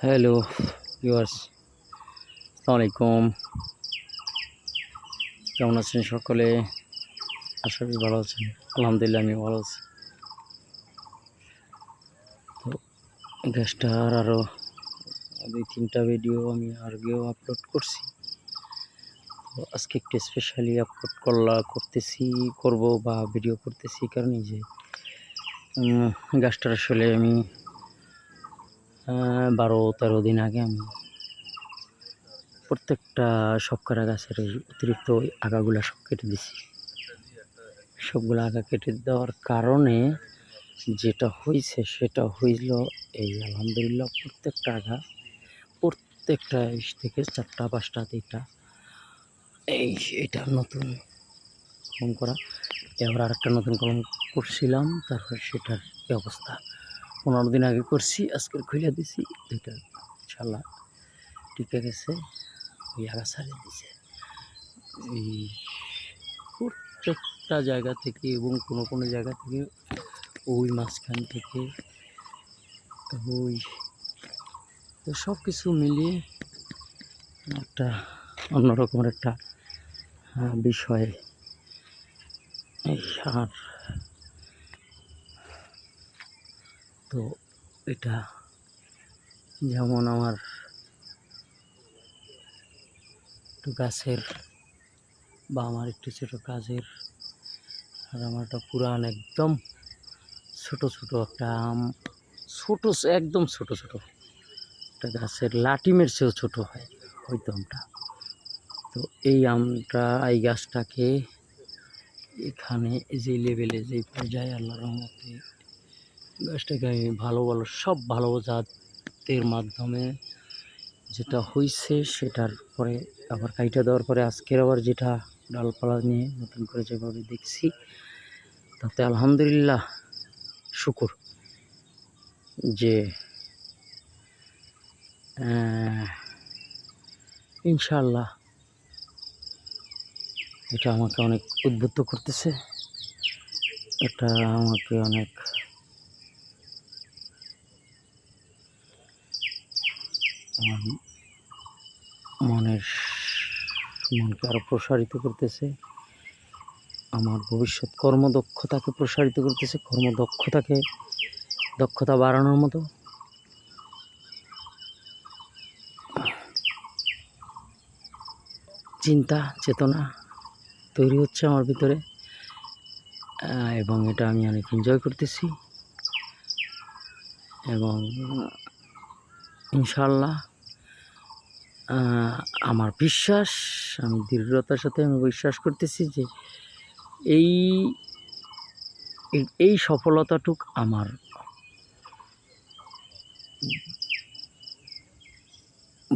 Hello viewers, আসসালামু আলাইকুম। কেমন আছেন সকলে? আশা করি ভালো আছেন। আলহামদুলিল্লাহ আমি ভালো আছি। তো গ্যাসটার আরও 2-3টা ভিডিও আমি আগেও আপলোড করছি। তো আজকে একটু স্পেশালি আপলোড করব বা ভিডিও করতেছি, কারণ যে গাছটার আসলে আমি 12-13 দিন আগে আমি প্রত্যেকটা সবকটা গাছের এই অতিরিক্ত আগাগুলা সব কেটে দিছি। সবগুলো আগা কেটে দেওয়ার কারণে যেটা হয়েছে সেটা হইল এই আলহামদুলিল্লাহ প্রত্যেকটা থেকে 4টা 5টা 3টা এটা নতুন কলম করা। এবার আরেকটা নতুন কলম করছিলাম, তারপর সেটার কি অবস্থা 15 দিন আগে করছি, আজকের খুলে দিছি। এটা ইনশাল্লাহ টিকে গেছে, ওই আগা ছাড়িয়ে দিছে এই প্রত্যেকটা জায়গা থেকে, এবং কোনো জায়গা থেকে ওই মাঝখান থেকে ওই, তো সব কিছু মিলিয়ে একটা অন্যরকমের একটা বিষয়। আর তো এটা যেমন আমার একটু গাছের বা আমার একটু ছোটো কাজের, আর আমার একটা পুরান একদম ছোট একটা আম, একদম ছোট একটা গাছের লাটিমের চেয়েও ছোটো হয় হয়তো আমটা। তো এই গাছটাকে এখানে যে লেভেলে, যে পর্যায়ে আল্লাহর রহমতে গাছটাকে আমি সব ভালো জাতের মাধ্যমে যেটা হয়েছে, সেটার পরে আবার কাইটা দেওয়ার পরে আজকের আবার যেটা ডালপালা নিয়ে নতুন করে যেভাবে দেখছি, তাতে আলহামদুলিল্লাহ শুকর যে ইনশাআল্লাহ এটা আমাকে অনেক উদ্বুদ্ধ করতেছে। এটা আমাকে অনেক মনকে আরও প্রসারিত করতেছে, আমার ভবিষ্যৎ কর্মদক্ষতাকে প্রসারিত করতেছে, দক্ষতা বাড়ানোর মতো চিন্তা চেতনা তৈরি হচ্ছে আমার ভিতরে, এবং এটা আমি অনেক এনজয় করতেছি। এবং ইনশাআল্লাহ আমার বিশ্বাস, আমি দৃঢ়তার সাথে আমি বিশ্বাস করতেছি যে এই সফলতাটুক আমার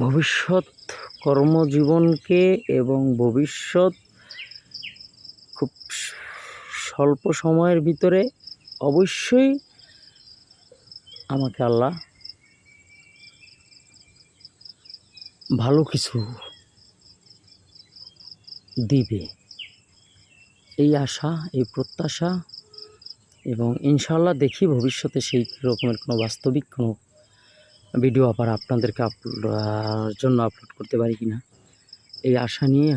ভবিষ্যৎ কর্মজীবনকে এবং ভবিষ্যৎ খুব স্বল্প সময়ের ভিতরে অবশ্যই আমাকে আল্লাহ ভালো কিছু দিবে, এই আশা, এই প্রত্যাশা। এবং ইনশাআল্লাহ দেখি ভবিষ্যতে সেই রকমের কোনো বাস্তবিক কোনো ভিডিও আবার আপনাদেরকে জন্য আপলোড করতে পারি কিনা, এই আশা নিয়ে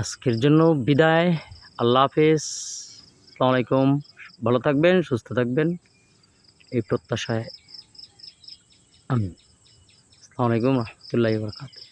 আজকের জন্য বিদায়। আল্লাহ হাফেজ, আসসালামু আলাইকুম। ভালো থাকবেন, সুস্থ থাকবেন, এই প্রত্যাশায় আমি। আসসালামু আলাইকুম রহমতুল্লাহি ওয়া বারাকাতুহু।